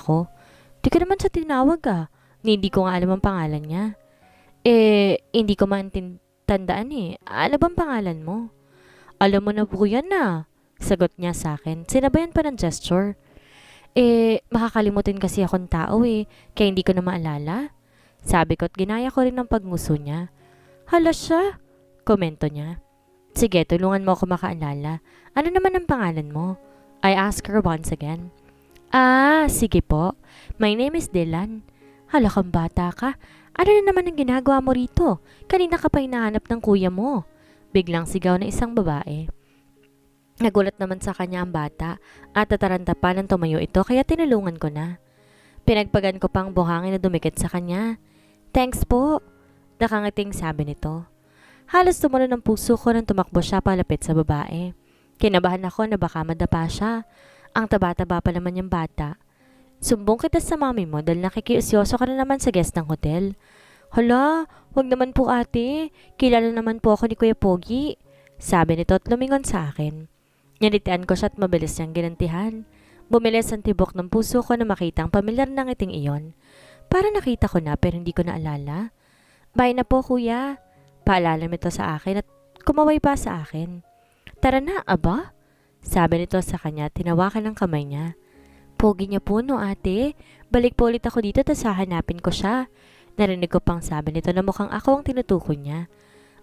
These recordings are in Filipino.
ako. Di ko naman siya tinawag Hindi ko nga alam ang pangalan niya. Hindi ko tandaan Ano bang pangalan mo? Alam mo na po yan sagot niya sa akin. Sinabayan pa ng gesture. Makakalimutin kasi akong tao kaya hindi ko na maalala. Sabi ko at ginaya ko rin ng pagmuso niya. Hala siya, komento niya. Sige, tulungan mo ako makaalala. Ano naman ang pangalan mo? I asked her once again. Sige po. My name is Dylan. Hala kang bata ka. Ano na naman ang ginagawa mo rito? Kanina ka pa hinahanap ng kuya mo. Biglang sigaw na isang babae. Nagulat naman sa kanya ang bata at tataranta pa ng tumayo ito kaya tinulungan ko na. Pinagpagan ko pang buhangin na dumikit sa kanya. Thanks po. Nakangiting sabi nito. Halos tumulo ng puso ko nang tumakbo siya palapit sa babae. Kinabahan ako na baka madapa siya. Ang taba-taba pa naman yung bata. Sumbong kita sa mami mo dahil nakikiusyoso ka na naman sa guest ng hotel. Hala, wag naman po ate. Kilala naman po ako ni Kuya Pogi. Sabi nito at lumingon sa akin. Nilitian ko siya at mabilis niyang ginantihan. Bumilis ang tibok ng puso ko na makitang pamilyar ng ngiting iyon. Para nakita ko na pero hindi ko naalala. Bye na po kuya. Paalala nito sa akin at kumaway pa sa akin. Tara na, aba? Sabi nito sa kanya, tinawakan ng kamay niya. Pogi niya po no ate. Balik po ulit ako dito tas hahanapin ko siya. Narinig ko pang sabi nito na mukhang ako ang tinutukoy niya.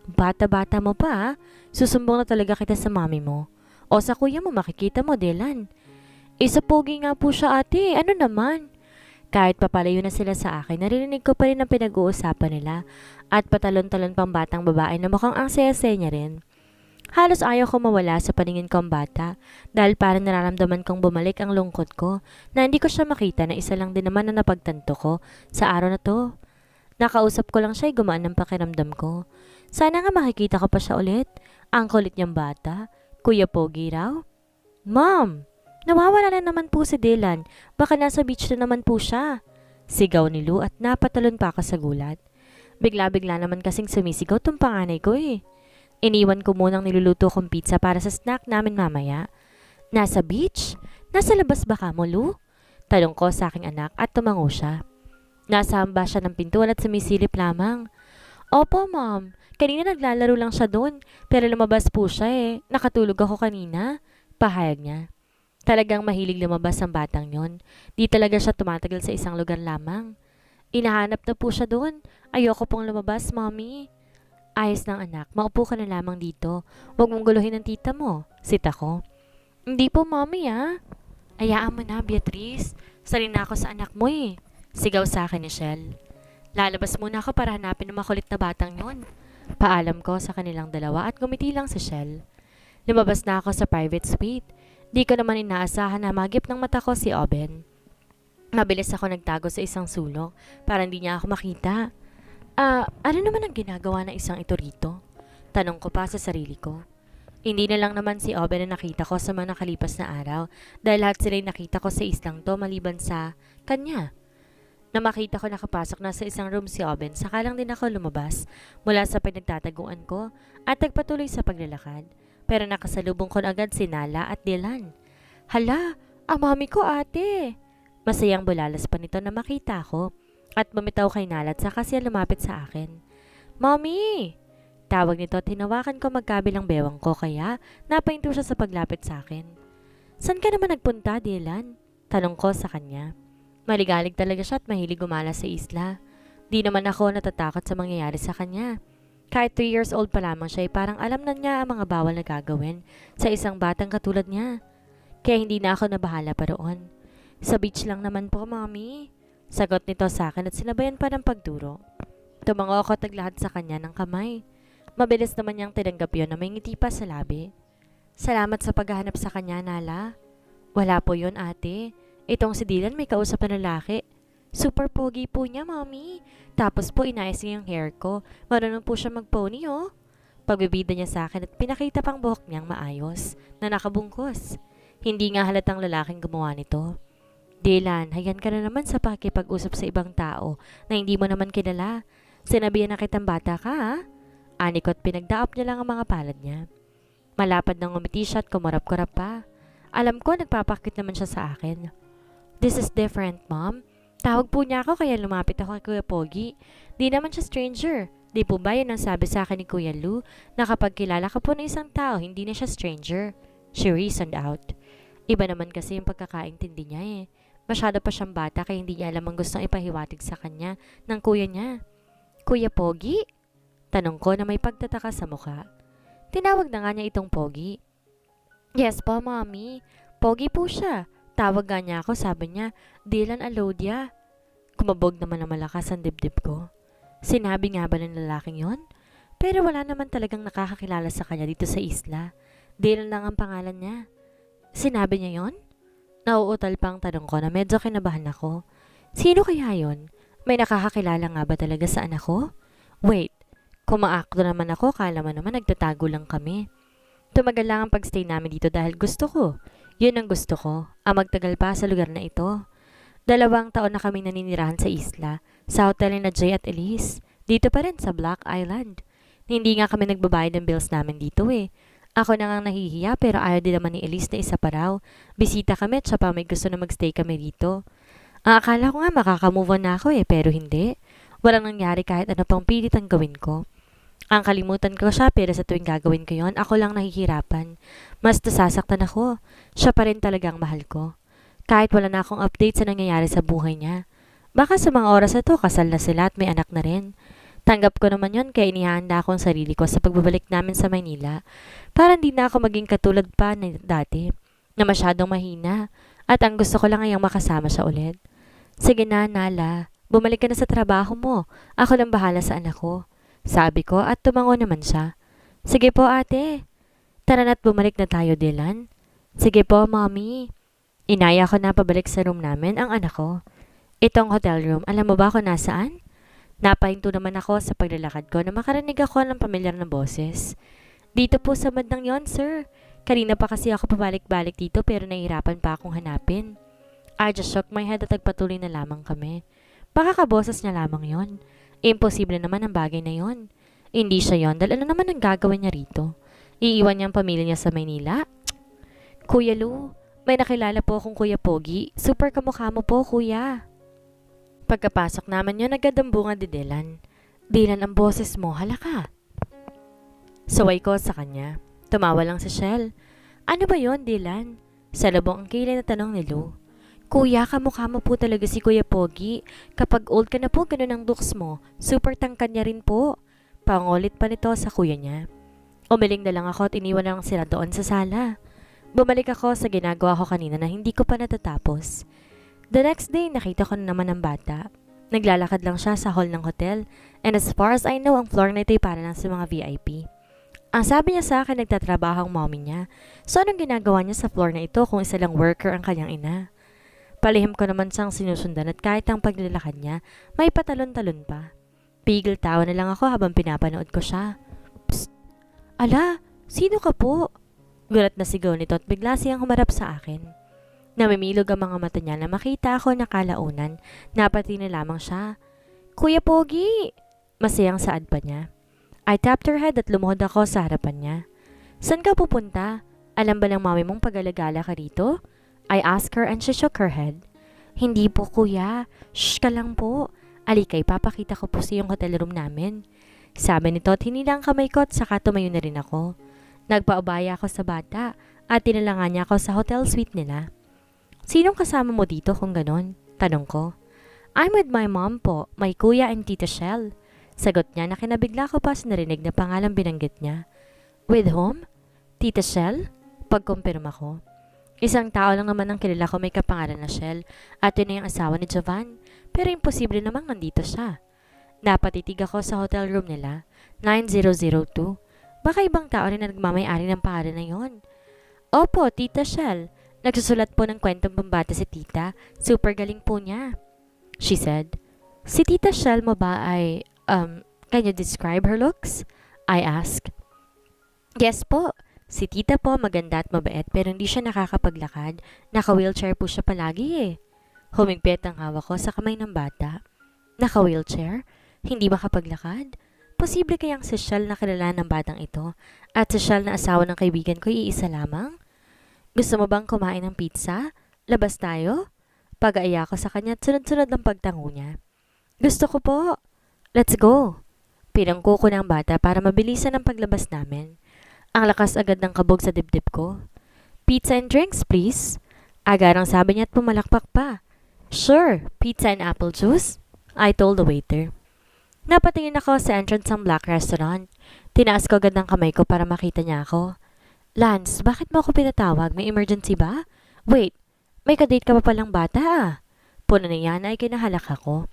Bata-bata mo pa Susumbong na talaga kita sa mami mo. O sa kuya mo makikita mo, Dylan. Isa pogi nga po siya ate. Ano naman? Kahit papalayo na sila sa akin, narinig ko pa rin ang pinag-uusapan nila at patalon-talon pang batang babae na mukhang ang saya-saya niya rin. Halos ayaw ko mawala sa paningin ko ang bata dahil parang nararamdaman kong bumalik ang lungkot ko na hindi ko siya makita na isa lang din naman na napagtanto ko sa araw na to. Nakausap ko lang siya ay gumaan ng pakiramdam ko. Sana nga makikita ko pa siya ulit. Ang kulit niyang bata. Kuya Pogi raw. Mom! Nawawala na naman po si Dylan. Baka nasa beach na naman po siya. Sigaw ni Lou at napatalon pa ako sa gulat. Bigla-bigla naman kasing sumisigaw tong panganay ko Iniwan ko munang niluluto kong pizza para sa snack namin mamaya. Nasa beach? Nasa labas ba ka mo, Lou? Tanong ko sa aking anak at tumango siya. Nasa hamba siya ng pintuan at sumisilip lamang. Opo, mom. Kanina naglalaro lang siya doon. Pero lumabas po siya Nakatulog ako kanina. Pahayag niya. Talagang mahilig lumabas ang batang yon. Di talaga siya tumatagal sa isang lugar lamang. Inahanap na po siya doon. Ayoko pong lumabas, mommy. Ayos ng anak, maupo ka na lamang dito. Huwag mong guluhin ng tita mo. Sita ko. Hindi po, mommy Hayaan mo na, Beatrice. Sali na ako sa anak mo Sigaw sa akin ni Shell. Lalabas muna ako para hanapin ang makulit na batang yon. Paalam ko sa kanilang dalawa at gumiti lang si Shell. Lumabas na ako sa private suite. Di ko naman inaasahan na magip ng mata ko si Oben. Mabilis ako nagtago sa isang sulok para hindi niya ako makita. Ano naman ang ginagawa ng isang ito rito? Tanong ko pa sa sarili ko. Hindi na lang naman si Oben na nakita ko sa mga nakalipas na araw dahil lahat sila'y nakita ko sa islang to maliban sa kanya. Na makita ko nakapasok na sa isang room si Oben, saka lang din ako lumabas mula sa pinagtataguan ko at nagpatuloy sa paglalakad. Pero nakasalubong ko na agad si Nala at Dylan. Hala, ang mami ko ate! Masayang bulalas pa nito na makita ko at bumitaw kay Nala at saka siya lumapit sa akin. Mommy! Tawag nito at hinawakan ko magkabilang bewang ko kaya napahinto siya sa paglapit sa akin. San ka naman nagpunta, Dylan? Tanong ko sa kanya. Maligalig talaga siya at mahilig gumala sa isla. Di naman ako natatakot sa mangyayari sa kanya. Kahit 3 years old pa lamang siya ay parang alam na niya ang mga bawal na gagawin sa isang batang katulad niya. Kaya hindi na ako nabahala pa roon. Sa beach lang naman po, mommy. Sagot nito sa akin at sinabayan pa ng pagturo. Tumango ako at naglahad sa kanya ng kamay. Mabilis naman niyang tinanggap yun na may ngiti pa sa labi. Salamat sa paghahanap sa kanya, Nala. Wala po yun, ate. Itong si Dylan may kausap na lalaki. Super pogi po niya, mommy. Tapos po inayos niya yung hair ko. Marunong po siya mag-pony, Pagbibida niya sa akin at pinakita pang buhok niyang maayos na nakabungkos. Hindi nga halatang lalaking gumawa nito. Dylan, hayan ka na naman sa pakikipag-usap sa ibang tao na hindi mo naman kilala. Sinabihan na kitang bata ka, ha? Ani ko at pinagdaop niya lang ang mga palad niya. Malapad nang umiti siya at kumarap-kurap pa. Alam ko nagpapakit naman siya sa akin. This is different, Mom. Tawag po niya ako kaya lumapit ako kay Kuya Pogi. Di naman siya stranger. Di po ba yun ang sabi sa akin ni Kuya Lou na kapag kilala ka po ng isang tao, hindi na siya stranger? She reasoned out. Iba naman kasi yung pagkakaintindi niya eh. Masyado pa siyang bata kaya hindi niya alam ang gustong ipahiwatig sa kanya ng kuya niya. Kuya Pogi? Tanong ko na may pagtataka sa mukha. Tinawag na nga niya itong Pogi. Yes po, Mommy. Pogi po siya. Tawag nga niya ako, sabi niya, Dylan Alodia. Kumabog naman na malakas ang dibdib ko. Sinabi nga ba ng lalaking yon? Pero wala naman talagang nakakakilala sa kanya dito sa isla. Dylan lang ang pangalan niya. Sinabi niya yon? Nauutal pang tanong ko na medyo kinabahan ako. Sino kaya yon? May nakakakilala nga ba talaga sa anak ko? Wait, kumaakto naman ako, kala mo naman nagtatago lang kami. Tumagal lang ang pagstay namin dito dahil gusto ko. Yun ang gusto ko, ang magtagal pa sa lugar na ito. 2 taon na kami naninirahan sa isla, sa hotel ni na Jay at Elise. Dito pa rin sa Black Island. Hindi nga kami nagbabayad ng bills namin dito eh. Ako na nga nahihiya pero ayaw din naman ni Elise na isa pa raw. Bisita kami at siya pa may gusto na magstay kami dito. Ang akala ko nga makakamove on na ako eh pero hindi. Walang nangyari kahit ano pang pilit ang gawin ko. Ang kalimutan ko siya pero sa tuwing gagawin ko yon, ako lang nahihirapan. Mas nasasaktan ako. Siya pa rin talagang mahal ko. Kahit wala na akong update sa nangyayari sa buhay niya. Baka sa mga oras na to, kasal na sila at may anak na rin. Tanggap ko naman yon kaya inihanda ko ang sarili ko sa pagbabalik namin sa Maynila. Para hindi na ako maging katulad pa na dati, na masyadong mahina. At ang gusto ko lang ay makasama siya ulit. Sige na, Nala. Bumalik ka na sa trabaho mo. Ako lang bahala sa anak ko. Sabi ko at tumango naman siya. Sige po ate. Tara na't bumalik na tayo, Dylan. Sige po, Mommy. Inaya ko na pabalik sa room namin ang anak ko. Itong hotel room, alam mo ba kung nasaan? Napahinto naman ako sa paglalakad ko na makarinig ako ng pamilyar na boses. Dito po sa bandang yon, sir. Kanina pa kasi ako pabalik-balik dito pero nahihirapan pa akong hanapin. I just shook my head at nagpatuloy na lamang kami. Baka kaboses niya lamang yon. Imposible naman ang bagay na yon. Hindi siya yon dahil ano naman ang gagawin niya rito? Iiwan niya ang pamilya niya sa Maynila? Kuya Lou, may nakilala po akong Kuya Pogi. Super kamukha mo po, kuya. Pagkapasok naman yun, agad ang bunga ni Dylan. Dylan, ang boses mo, halaka. Saway ko sa kanya. Tumawa lang si Shell. Ano ba yon, Dylan? Sa labong ang kilay na tanong ni Lou. Kuya, kamukha mo po talaga si Kuya Pogi. Kapag old ka na po, ganun ang looks mo. Super tangkad niya rin po. Pangulit pa nito sa kuya niya. Umiling na lang ako at iniwan na lang sila doon sa sala. Bumalik ako sa ginagawa ko kanina na hindi ko pa natatapos. The next day, nakita ko na naman ang bata. Naglalakad lang siya sa hall ng hotel and as far as I know, ang floor na ito ay para lang sa mga VIP. Ang sabi niya sa akin, nagtatrabaho ang mommy niya. So anong ginagawa niya sa floor na ito kung isa lang worker ang kanyang ina? Palihim ko naman siyang sinusundan at kahit ang paglalakad niya, may patalon-talon pa. Pigil tawa na lang ako habang pinapanood ko siya. Psst! Ala, sino ka po? Gulat na sigaw nito at bigla siyang humarap sa akin. Namimilog ang mga mata niya na makita ako na kalaunan. Napati na lamang siya. Kuya Pogi! Masayang saad pa niya. I tapped her head at lumuhod ako sa harapan niya. San ka pupunta? Alam ba ng mami mong pag-alagala ka rito? I asked her and she shook her head. Hindi po kuya. Shh ka lang po. Alikay, papakita ko po sa yung hotel room namin. Sabi nito at hinila ang kamay ko at saka tumayo na rin ako. Nagpaubaya ako sa bata at tinalangan niya ako sa hotel suite nila. Sinong kasama mo dito kung ganon? Tanong ko. I'm with my mom po, my kuya and tita Shell. Sagot niya na kinabigla ko pa sa narinig na pangalang binanggit niya. With whom? Tita Shell? Pagkumpirma ko. Isang tao lang naman ang kilala ko may kapangalan na Shell at yun na yung asawa ni Jovan. Pero imposible namang nandito siya. Napatitig ako sa hotel room nila, 9002. Baka ibang tao rin na nagmamay-ari ng pangalan na yon. Opo, Tita Shell. Nagsusulat po ng kwentong pambata si Tita. Super galing po niya. She said. Si Tita Shell mo ba ay, can you describe her looks? I asked. Yes po. Si Tita po maganda at mabait pero hindi siya nakakapaglakad. Naka-wheelchair po siya palagi eh. Humigpit ang hawak ko sa kamay ng bata. Naka-wheelchair? Hindi makapaglakad? Posible kayang si Shell na kilala ng batang ito at si Shell na asawa ng kaibigan ko iisa lamang? Gusto mo bang kumain ng pizza? Labas tayo? Pag-aya ko sa kanya at sunod-sunod ng pagtango niya. Gusto ko po. Let's go. Pinangko ko ng bata para mabilisan ang paglabas namin. Ang lakas agad ng kabog sa dibdib ko. Pizza and drinks, please. Agarang sabi niya at pumalakpak pa. Sure, pizza and apple juice, I told the waiter. Napatingin ako sa entrance ng Black Restaurant. Tinaas ko agad ng kamay ko para makita niya ako. Lance, bakit mo ako pinatawag? May emergency ba? Wait, may kadate ka pa palang bata ah. Puno niya na ay kinahalak ako.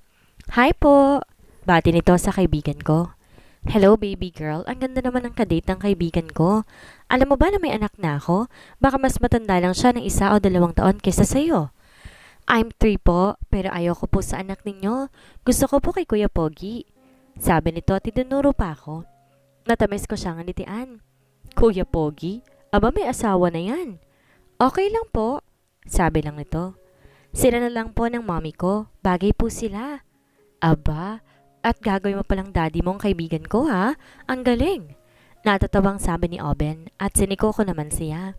Hi po! Bati nito sa kaibigan ko. Hello baby girl, ang ganda naman ng kadate ng kaibigan ko. Alam mo ba na may anak na ako? Baka mas matanda lang siya ng 1 o 2 taon kaysa sa'yo. I'm 3 po, pero ayoko po sa anak ninyo. Gusto ko po kay Kuya Pogi. Sabi nito at tinunuro pa ako. Natamis ko siyang nitian. Kuya Pogi? Aba may asawa na yan. Okay lang po, sabi lang nito. Sila na lang po ng mommy ko, bagay po sila. Aba, at gagawin mo palang daddy mong kaibigan ko ha? Ang galing. Natatawang sabi ni Oben at siniko ko naman siya.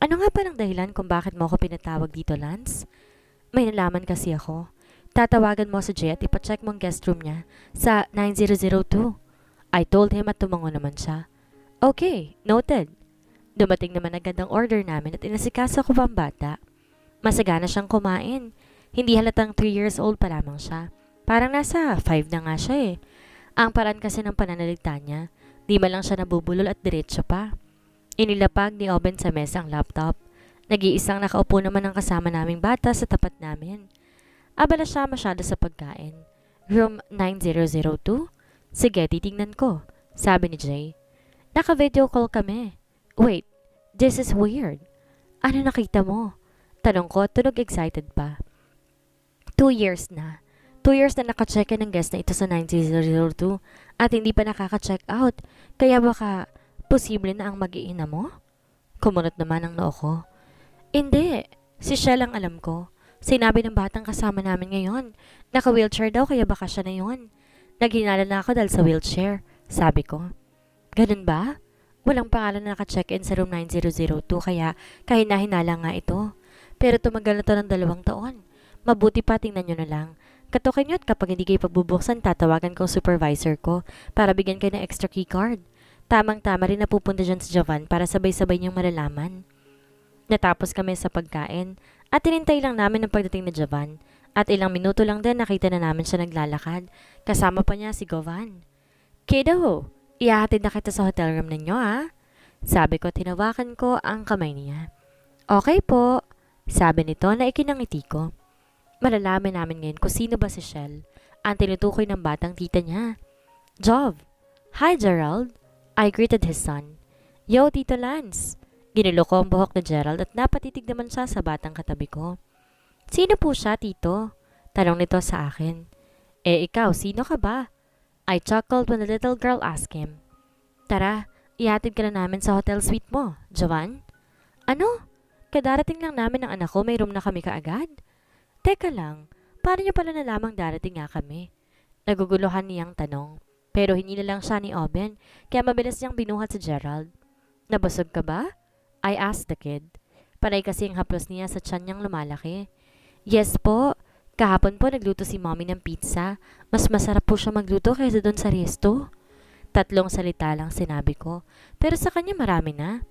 Ano nga pa ng dahilan kung bakit mo ako pinatawag dito, Lance? May nalaman kasi ako. Tatawagan mo si Jay at ipacheck mo ang guest room niya sa 9002. I told him at tumango naman siya. Okay, noted. Dumating naman agad ang order namin at inasikaso ko pa ang bata. Masagana siyang kumain. Hindi halatang 3 years old pa lamang siya. Parang nasa 5 na nga siya eh. Ang paraan kasi ng pananaligta niya, di man lang siya nabubulol at diretso pa. Inilapag ni Oben sa mesa ang laptop. Nag-iisang nakaupo naman ang kasama naming bata sa tapat namin. Abala siya masyado sa pagkain. Room 9002? Sige, titingnan ko, sabi ni Jay. Naka-video call kami. Wait, this is weird. Ano nakita mo? Tanong ko, tunog excited pa. 2 years na. 2 years na naka-check-in ang guest na ito sa 9002 at hindi pa nakaka-check out. Kaya baka posible na ang mag-iina mo? Kumunot naman ang noo ko. Hindi. Si Shell ang alam ko. Sinabi ng batang kasama namin ngayon. Naka-wheelchair daw kaya baka siya na yun. Naghinala na ako dahil sa wheelchair. Sabi ko. Ganun ba? Walang pangalan na naka-check-in sa room 9002 kaya kahina-hinala nga ito. Pero tumagal na to ng 2 taon. Mabuti pa tingnan nyo na lang. Katukin nyo at kapag hindi kayo pagbubuksan, tatawagan ko ang supervisor ko para bigyan kayo ng extra key card. Tamang-tama rin napupunta dyan si Jovan para sabay-sabay niyang malalaman. Natapos kami sa pagkain at tinintay lang namin ang pagdating ni Jovan. At ilang minuto lang din nakita na namin siya naglalakad. Kasama pa niya si Govan. Kiddo, ihahatid na kita sa hotel room ninyo ha? Sabi ko, tinawakan ko ang kamay niya. Okay po, sabi nito na ikinangiti ko. Malalaman namin ngayon kung sino ba si Shell, ang tinutukoy ng batang tita niya. Jov! Hi, Gerald! I greeted his son. Yo, Tito Lance! Ginulo ko ang buhok ni Gerald at napatitig naman siya sa batang katabi ko. Sino po siya, Tito? Tanong nito sa akin. Eh, ikaw, sino ka ba? I chuckled when the little girl asked him. Tara, ihatid ka na namin sa hotel suite mo, Jovan? Ano? Kadarating lang namin ng anak ko, may room na kami kaagad? Teka lang, paano niyo pala nalamang darating nga kami? Naguguluhan niyang tanong. Pero hinila lang siya ni Oben, kaya mabilis niyang binuhat si Gerald. Nabusog ka ba? I asked the kid. Panay kasi ang haplos niya sa tiyan niyang lumalaki. Yes po, kahapon po nagluto si mommy ng pizza. Mas masarap po siya magluto kaysa doon sa resto. 3 salita lang sinabi ko, pero sa kanya marami na.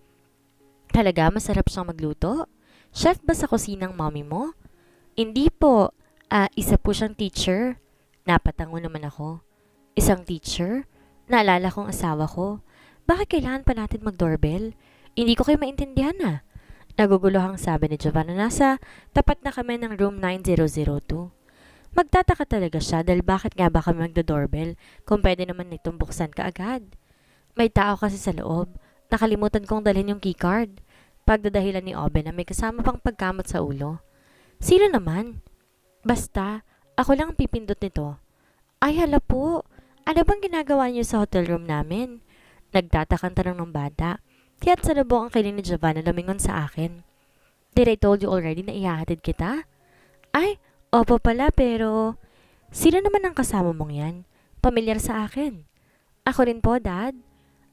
Talaga masarap siyang magluto? Chef ba sa kusinang mommy mo? Hindi po. Isa po siyang teacher. Napatango naman ako. Isang teacher? Naalala kong asawa ko. Bakit kailangan pa natin mag-doorbell? Hindi ko kayo maintindihan na. Naguguluhang sabi ni Giovanna nasa tapat na kami ng room 9002. Magtataka talaga siya dahil bakit nga ba kami magdo-doorbell kung pwede naman nitong buksan kaagad. May tao kasi sa loob. Nakalimutan kong dalhin yung keycard. Pagdadahilan ni Oben na may kasama pang pagkamot sa ulo. Sino naman? Basta, ako lang ang pipindot nito. Ay hala po, ano bang ginagawa niyo sa hotel room namin? Nagtatakang tanong ng bata. Kaya't sa labo ang kiling ni Giovanna lumingon sa akin. Did I told you already na ihahatid kita? Ay, opo pala pero... Sino naman ang kasama mong yan? Pamilyar sa akin. Ako rin po, Dad.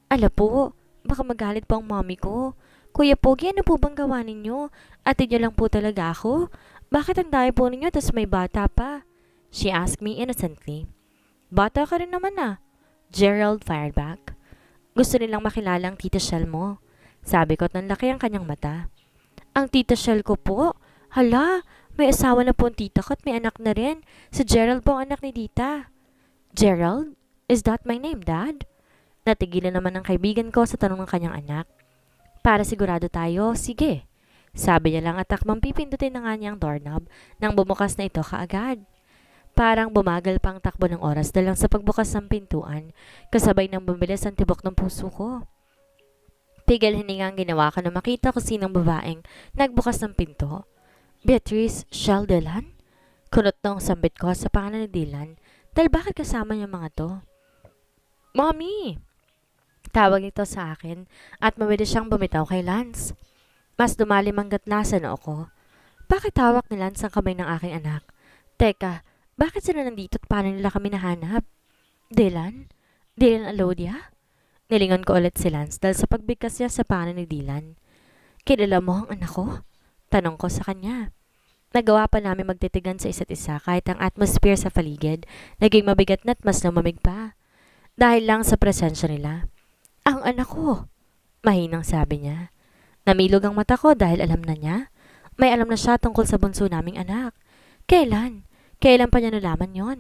Ala po, baka magalit po ang mommy ko. Kuya Pogi, ano po bang gawa ninyo? Atid niyo lang po talaga ako? Bakit ang dami po ninyo tas may bata pa? She asked me innocently. Bata ka rin naman ah. Gerald fired back. Gusto nilang makilala ang tita Shell mo. Sabi ko at nanlaki ang kanyang mata. Ang tita Shell ko po? Hala, may asawa na po ang tita ko at may anak na rin. Si Gerald po ang anak ni tita. Gerald? Is that my name, Dad? Natigilan naman ang kaibigan ko sa tanong ng kanyang anak. Para sigurado tayo, sige. Sabi niya lang at takmang pipindutin na nga niyang doorknob nang bumukas na ito kaagad. Parang bumagal pang takbo ng oras dahil lang sa pagbukas ng pintuan, kasabay ng bumilis ang tibok ng puso ko. Tigil hininga ang ginawa ko na makita ko sinong babaeng nagbukas ng pinto. Beatrice Sheldelan? Kunot ng sambit ko sa pangalan ni Dylan dahil bakit kasama niya mga to? Mommy! Tawag nito sa akin at mabilis siyang bumitaw kay Lance. Mas dumalim ang gatna sa noo ko. Bakit hawak ni Lance ang kamay ng aking anak? Teka, bakit sila nandito at paano nila kami nahanap? Dylan? Dylan Alodia? Nilingon ko ulit si Lance dahil sa pagbigkas niya sa pano ni Dylan. Kilala mo ang anak ko? Tanong ko sa kanya. Nagawa pa namin magtitigan sa isa't isa kahit ang atmosphere sa paligid naging mabigat na't mas lumamig pa. Dahil lang sa presensya nila. Ang anak ko! Mahinang sabi niya. Namilog ang mata ko dahil alam na niya. May alam na siya tungkol sa bunso naming anak. Kailan? Kailan pa niya nalaman yon?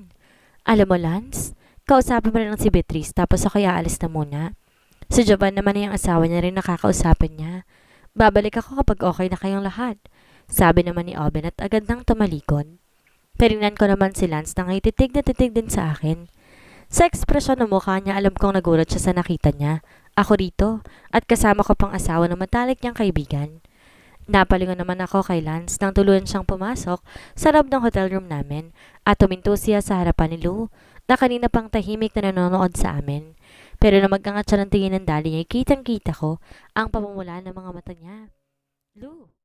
Alam mo, Lance, kausapin mo rin lang si Beatrice tapos ako aalis na muna. Si Jovan naman ay ang asawa niya rin nakakausapin niya. Babalik ako kapag okay na kayong lahat. Sabi naman ni Oben at agad nang tumalikod. Tinignan ko naman si Lance nang ititig na titig din sa akin. Sa ekspresyon ng mukha niya, alam kong nagulat siya sa nakita niya. Ako rito, at kasama ko pang asawa ng matalik niyang kaibigan. Napalingon naman ako kay Lance nang tuluyan siyang pumasok sa loob ng hotel room namin at tuminto siya sa harapan ni Lou na kanina pang tahimik na nanonood sa amin. Pero na mag-angat siya ng tingin ng dali niya, kitang-kita ko ang pamumula ng mga mata niya. Lou!